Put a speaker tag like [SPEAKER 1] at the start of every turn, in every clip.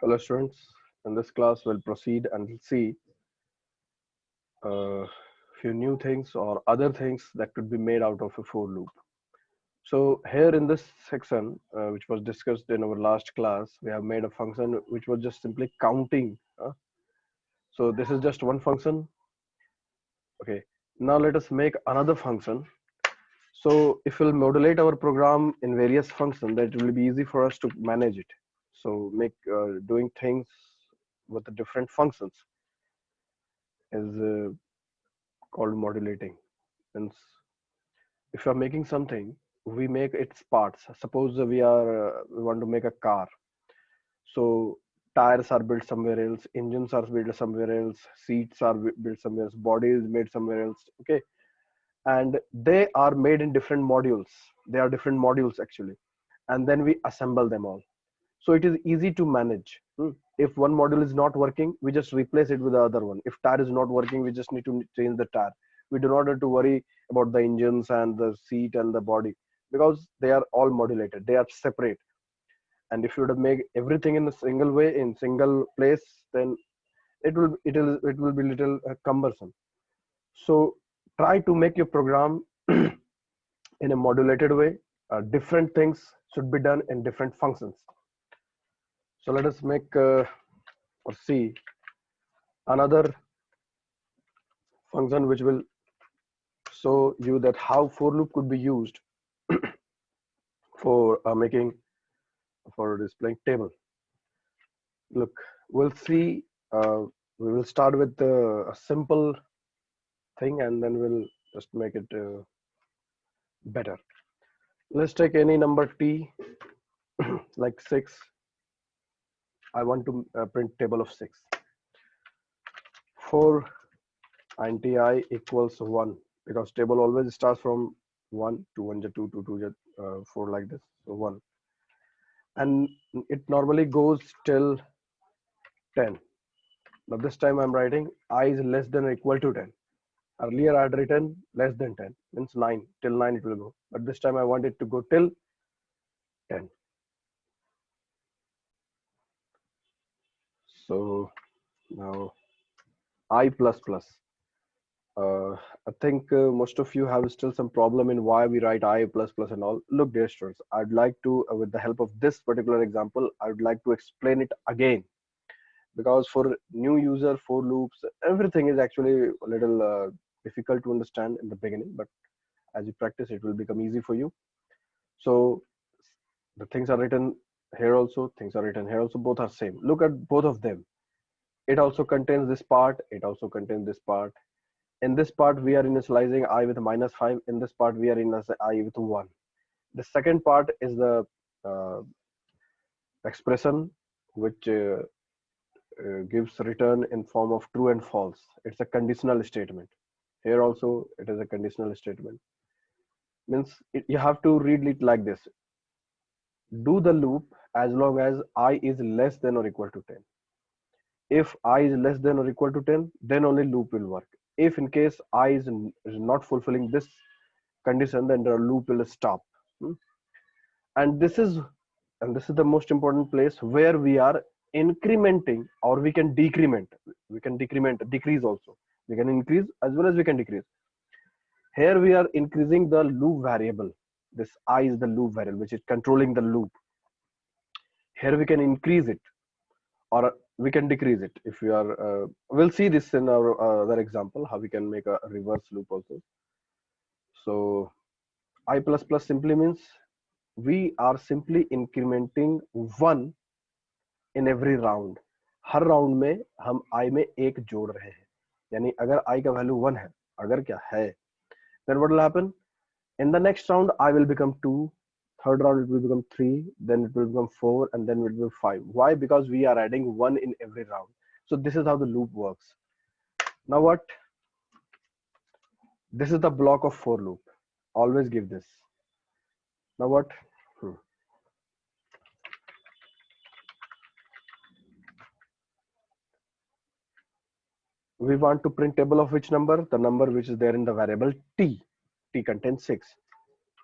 [SPEAKER 1] Hello students, in this class we'll proceed and see a few new things or other things that could be made out of a for loop. So here in this section, which was discussed in our last class, we have made a function which was just simply counting. So this is just one function. Okay, now let us make another function. So if we'll modulate our program in various functions, that will be easy for us to manage it. So make doing things with the different functions is called modulating. Means if you are making something, we make its parts. Suppose we want to make a car. So tires are built somewhere else, engines are built somewhere else, seats are built somewhere else, body is made somewhere else. Okay, and they are made in different modules. They are different modules actually, and then we assemble them all. So it is easy to manage. If one module is not working, we just replace it with the other one. If tire is not working, we just need to change the tire. We do not have to worry about the engines and the seat and the body because they are all modulated. They are separate. And if you were to make everything in a single way, in single place, then it will be little cumbersome. So try to make your program in a modulated way. Different things should be done in different functions. So let us make or see another function which will show you that how for loop could be used for making for displaying table. Look, we'll see. We will start with a simple thing and then we'll just make it better. Let's take any number t, like 6. I want to print table of 6. For int I equals 1, because table always starts from 1 to 1 to 2 to 2 4 like this. So 1, and it normally goes till 10. Now this time I'm writing I is less than or equal to 10. Earlier I had written less than 10, means 9, till 9 it will go, but this time I want it to go till 10. So now I plus plus. I think most of you have still some problem in why we write I plus plus and all. Look, dear students, I'd like to, with the help of this particular example, I would like to explain it again, because for new user, for loops, everything is actually a little difficult to understand in the beginning, but as you practice, it will become easy for you. So the things are written here also, things are written here also, both are same. Look at both of them. It also contains this part, it also contains this part. In this part, we are initializing I with -5. In this part, we are initializing I with 1. The second part is the expression which gives return in form of true and false. It's a conditional statement. Here also, it is a conditional statement. Means you have to read it like this. Do the loop as long as I is less than or equal to 10. If I is less than or equal to 10, then only loop will work. If in case I is not fulfilling this condition, then the loop will stop. And this is the most important place where we are incrementing, or we can decrement. We can decrease also. We can increase as well as we can decrease. Here we are increasing the loop variable. This I is the loop variable which is controlling the loop. Here we can increase it, or we can decrease it. If we are we'll see this in our other example, how we can make a reverse loop also. So I plus plus simply means we are simply incrementing 1 in every round. Her round में हम I में 1 जोड़ रहे हैं, यानी अगर I का value 1 है, अगर क्या है, then what will happen? In the next round I will become 2, third round it will become 3, then it will become 4, and then it will be 5. Why? Because we are adding 1 in every round. So this is how the loop works. Now what? This is the block of for loop. Always give this. Now what? We want to print table of which number? The number which is there in the variable t. T contains 6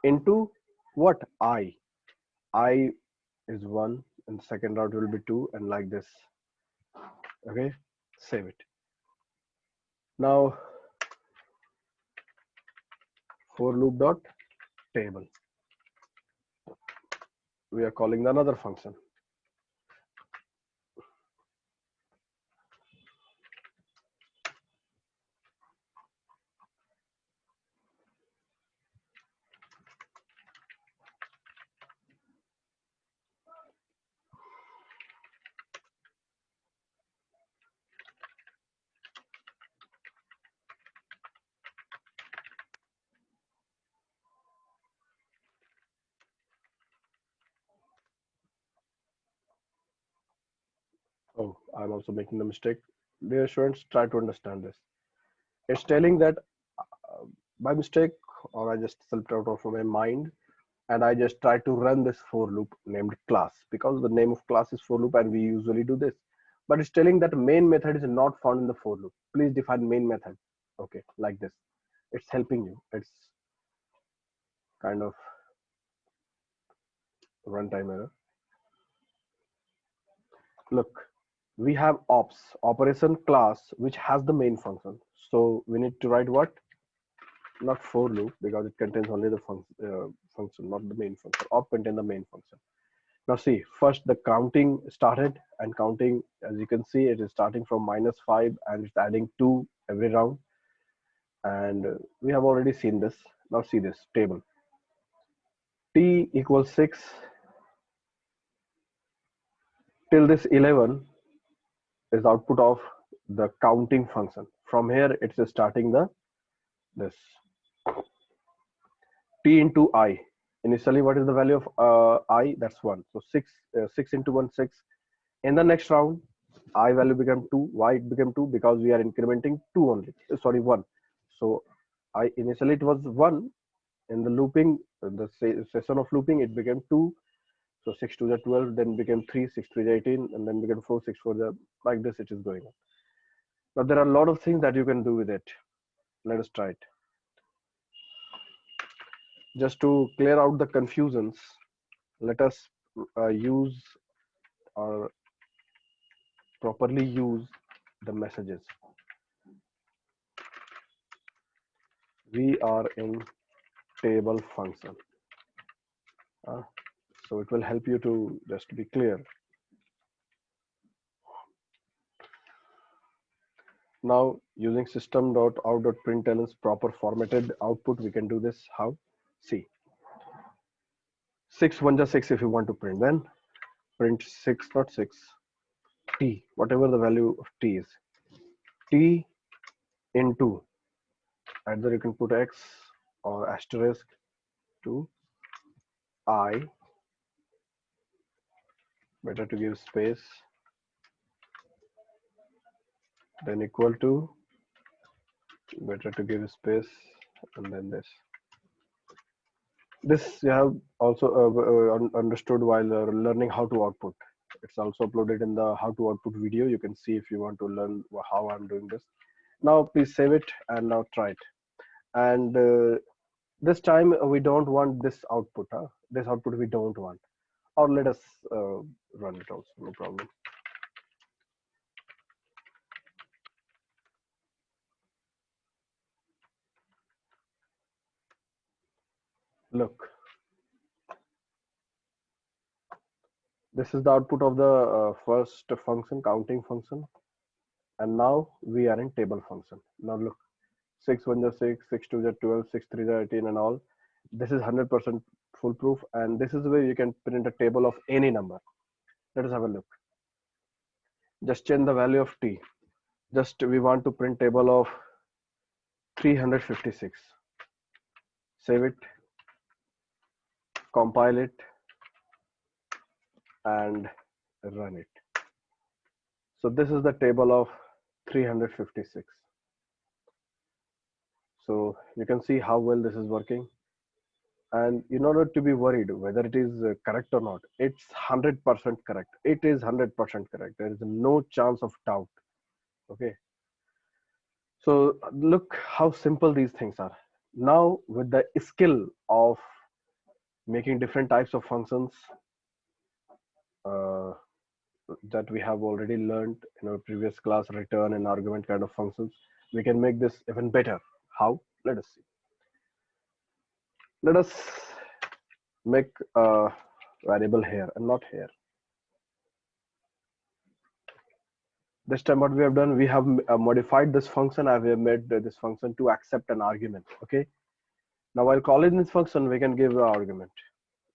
[SPEAKER 1] into what? I is 1, and second route will be 2 and like this. Okay, save it. Now for loop dot table, we are calling another function. Oh, I'm also making the mistake. Dear students, try to understand this. It's telling that by mistake, or I just slipped out of my mind, and I just try to run this for loop named class, because the name of class is for loop and we usually do this. But it's telling that main method is not found in the for loop. Please define main method. Okay, like this. It's helping you. It's kind of runtime error. Look, we have ops, operation class, which has the main function. So we need to write what? Not for loop, because it contains only the function, not the main function. Op contain the main function. Now see, first the counting started, and counting, as you can see, it is starting from -5 and it's adding 2 every round. And we have already seen this. Now see this table. T equals 6 till this 11 is output of the counting function. From here, it's starting the this T into I. Initially, what is the value of I? That's 1. So 6 into 1, 6. In the next round, I value became 2. Why it became 2? Because we are incrementing 2 only. Sorry, 1. So I initially it was 1. In the looping, the session of looping, it became 2. So 6 to the 12, then became 3, 6 to the 18, and then became 4, 6 for the, like this it is going on. Now there are a lot of things that you can do with it. Let us try it. Just to clear out the confusions, let us use or properly use the messages. We are in table function. So it will help you to just be clear. Now using system.out.println's proper formatted output, we can do this. How? See, 6 1 just 6 if you want to print, then print 6 not 6 t, whatever the value of t is, t into, either you can put x or asterisk to I, better to give space, then equal to, better to give space, and then this you have also understood while learning how to output. It's also uploaded in the how to output video. You can see if you want to learn how I'm doing this. Now please save it and now try it. And this time we don't want this output. This output we don't want. Or let us run it also, no problem. Look, this is the output of the first function, counting function. And now we are in table function. Now look, 6 1 is 6, 6 2 is 12, 6 3 is 18 and all. This is 100% foolproof, and this is where you can print a table of any number. Let us have a look. Just change the value of t. Just we want to print table of 356. Save it, compile it, and run it. So this is the table of 356. So you can see how well this is working. And in order to be worried whether it is correct or not, it's 100% correct. It is 100% correct. There is no chance of doubt. Okay. So look how simple these things are. Now with the skill of making different types of functions, uh, that we have already learned in our previous class, return and argument kind of functions. We can make this even better. How? Let us see. Let us make a variable here and not here. This time what we have done, we have modified this function. I have made this function to accept an argument. Okay. Now while calling this function, we can give the argument.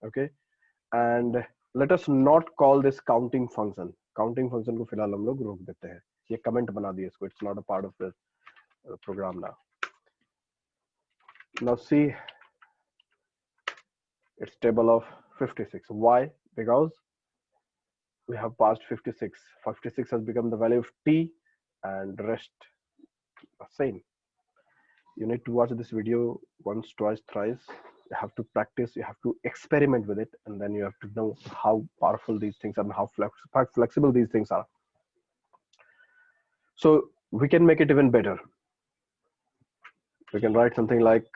[SPEAKER 1] Okay. And let us not call this counting function. Counting function को फिलहाल हम लोग रोक देते हैं. ये comment बना दिए इसको. It's not a part of the program now. Now see, it's table of 56. Why? Because we have passed 56. 56 has become the value of t, and the rest are same. You need to watch this video once, twice, thrice. You have to practice, you have to experiment with it, and then you have to know how powerful these things are and how flexible these things are. So we can make it even better. We can write something like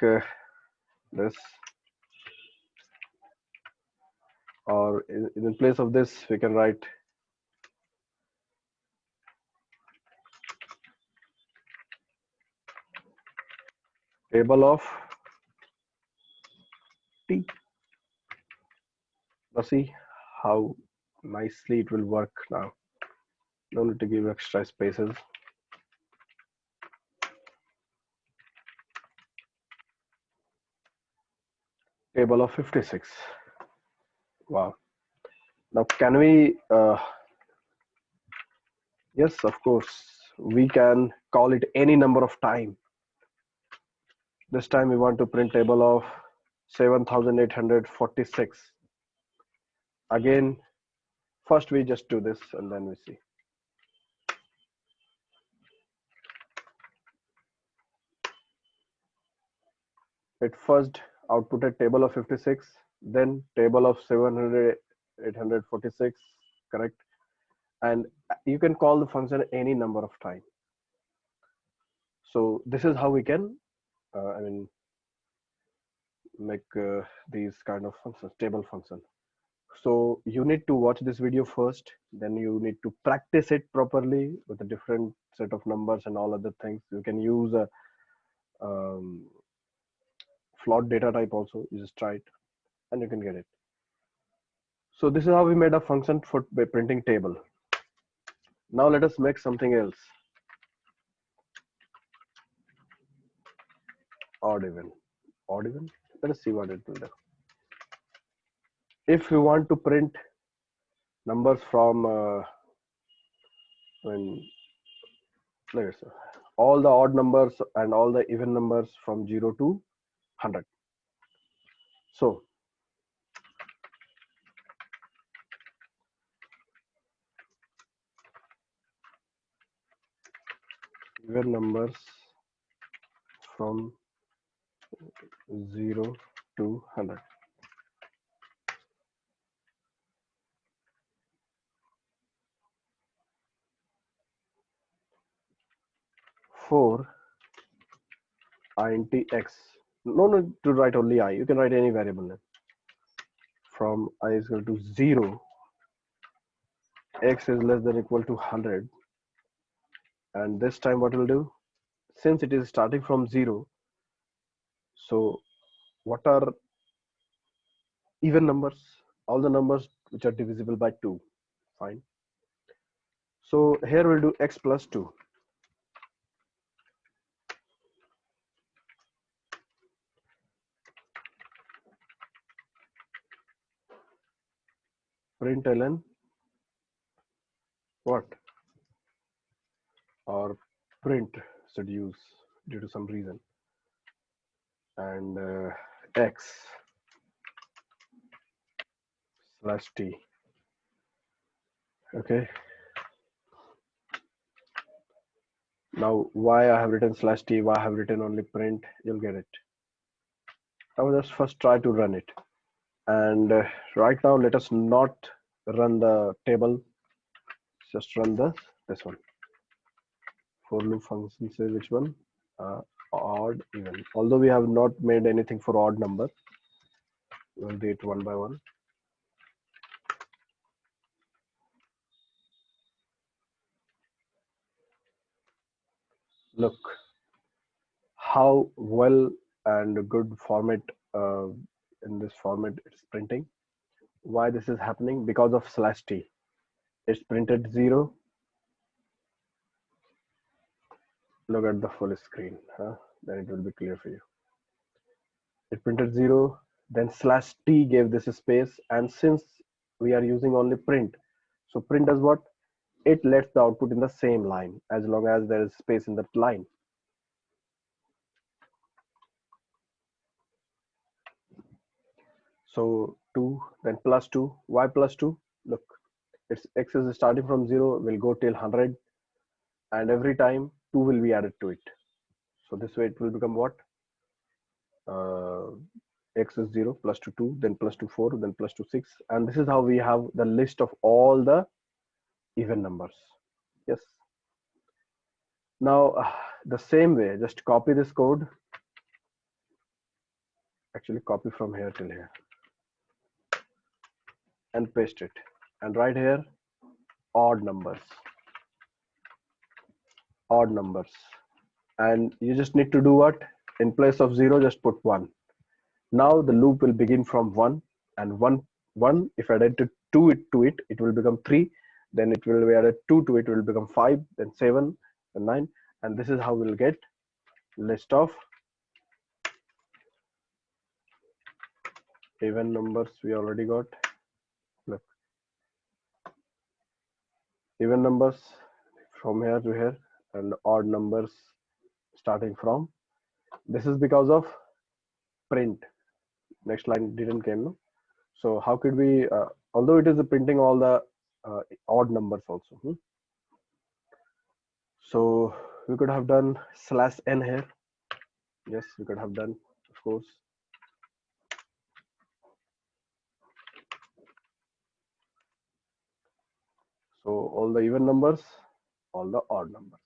[SPEAKER 1] this, or in place of this, we can write table of t. Now see how nicely it will work now. No need to give extra spaces. Table of 56. Wow. Now can we, yes, of course, we can call it any number of time. This time we want to print table of 7846. Again, first we just do this and then we see. It first outputted table of 56, then table of 846, correct? And you can call the function any number of time. So this is how we can, make these kind of functions, table function. So you need to watch this video first, then you need to practice it properly with a different set of numbers and all other things. You can use a float data type also. You just try it and you can get it. So this is how we made a function for printing table. Now let us make something else. Odd even. Odd even. Let us see what it will do. If we want to print numbers from all the odd numbers and all the even numbers from 0 to 100. So even numbers from 0 to 100. For int x, no need to write only I, you can write any variable name. From I is equal to 0, x is less than or equal to 100, and this time what we'll do, since it is starting from 0, so what are even numbers? All the numbers which are divisible by 2. Fine. So here we'll do x plus 2. Println what? Or print should use due to some reason. And x slash t. Okay. Now why I have written slash t, why I have written only print, you'll get it. I will just first try to run it. And right now let us not run the table, just run this one. For loop function says which one? Odd even. Although we have not made anything for odd number, we'll do it one by one. Look how well and good format, uh, in this format it's printing. Why this is happening? Because of slash t. It's printed 0. Look at the full screen, huh? Then it will be clear for you. It printed 0, then slash t gave this a space, and since we are using only print, so print does what? It lets the output in the same line as long as there is space in that line. So 2, then plus 2. Why plus 2? Look, its x is starting from 0, will go till 100, and every time 2 will be added to it. So this way it will become what? Uh, x is 0, plus to 2, then plus to 4, then plus to 6. And this is how we have the list of all the even numbers. Yes. Now, the same way, just copy this code. Actually, copy from here till here and paste it. And right here, odd numbers. Odd numbers. And you just need to do what? In place of 0, just put 1. Now the loop will begin from 1, and 1 if added to 2 it will become 3, then it will be added 2 to it will become 5, then 7, then 9, and this is how we'll get list of even numbers. We already got, look, even numbers from here to here, and odd numbers starting from. This is because of print. Next line didn't came, no? So how could we, although it is printing all the odd numbers also, so we could have done slash n here. Yes, we could have done, of course. So all the even numbers, all the odd numbers.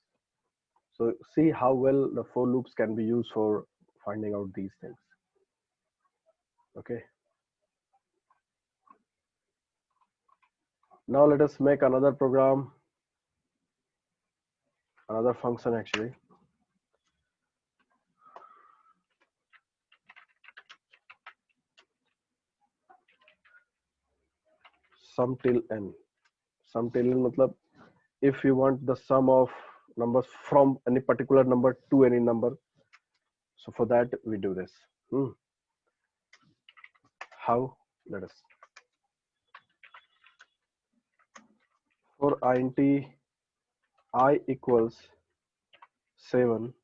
[SPEAKER 1] So see how well the for loops can be used for finding out these things. Okay. Now let us make another program, another function actually. Sum till n. Sum till n matlab if you want the sum of numbers from any particular number to any number. So for that we do this. How? Let us. For int I equals 7,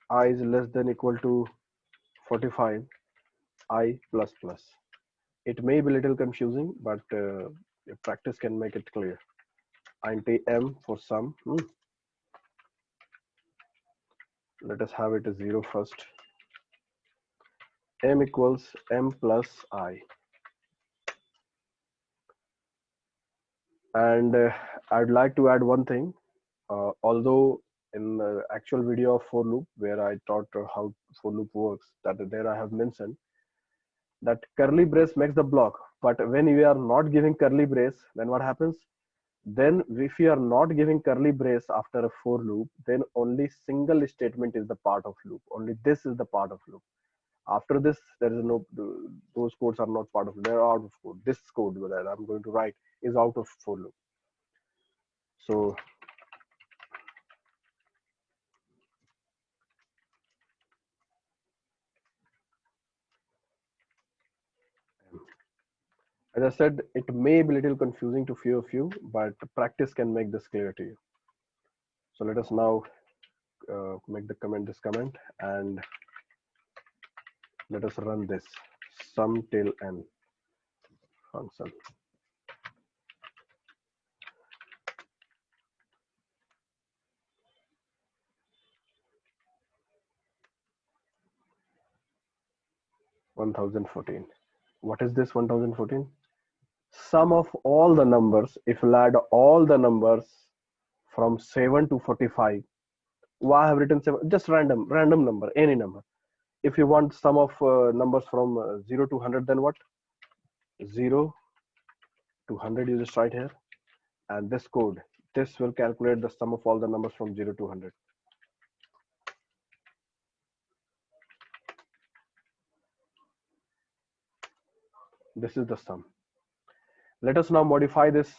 [SPEAKER 1] I is less than equal to 45, I plus plus. It may be a little confusing, but your practice can make it clear. Int m for sum. Let us have it as 0 first. M equals m plus I. And I'd like to add one thing. Although in the actual video of for loop where I taught how for loop works, that there I have mentioned that curly brace makes the block. But when we are not giving curly brace, then what happens? Then if you are not giving curly brace after a for loop, then only single statement is the part of loop. Only this is the part of loop. After this, there is no, those codes are not part of, they're out of code. This code that I'm going to write is out of for loop. So as I said, it may be a little confusing to few of you, but practice can make this clear to you. So let us now make the comment, this comment, and let us run this sum till n function. (1014). What is this 1014? Sum of all the numbers. If you add all the numbers from 7 to 45, why I have written 7? Just random number, any number. If you want sum of numbers from 0 to 100, then what? 0 to 100, you just write here, and this code, this will calculate the sum of all the numbers from 0 to 100. This is the sum. Let us now modify this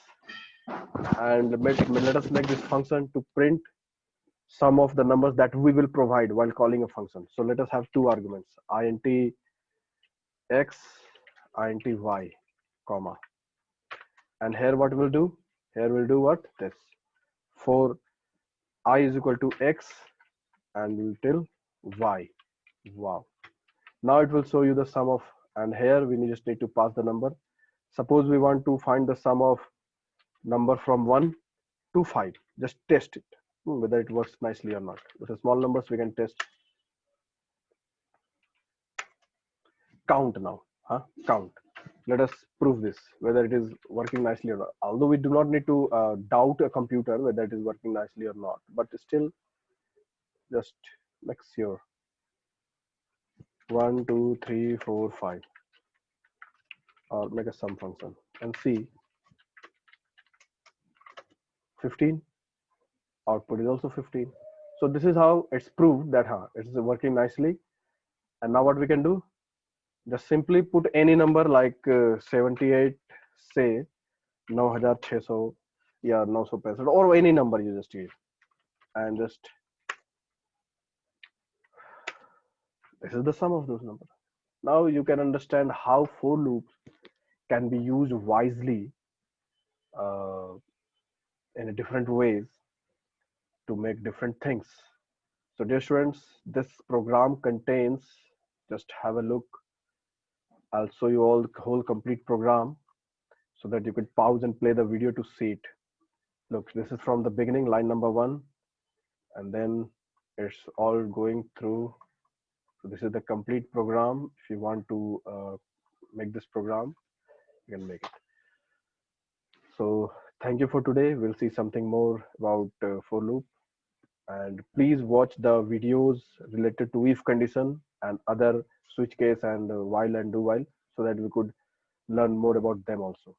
[SPEAKER 1] and let us make this function to print some of the numbers that we will provide while calling a function. So let us have two arguments, int x, int y, comma. And here what we'll do? Here we'll do what? This. For I is equal to x and we'll tell y. Wow. Now it will show you the sum of, and here we just need to pass the number. Suppose we want to find the sum of number from 1 to 5. Just test it, whether it works nicely or not. With the small numbers, we can test. Count now. Count. Let us prove this, whether it is working nicely or not. Although we do not need to doubt a computer whether it is working nicely or not, but still, just make sure. 1, 2, 3, 4, 5. Or make a sum function and see 15. Output is also 15. So this is how it's proved that it's working nicely. And now what we can do, just simply put any number like 78, say 9600 yeah 965 or any number you just use, and just this is the sum of those numbers. Now you can understand how for loops can be used wisely uh, in different ways to make different things. So dear students, this program contains, just have a look, I'll show you all the whole complete program so that you could pause and play the video to see it. Look, this is from the beginning, line number 1, and then it's all going through. So this is the complete program. If you want to make this program, you can make it. So thank you for today. We'll see something more about for loop, and please watch the videos related to if condition and other switch case and while and do while, so that we could learn more about them also.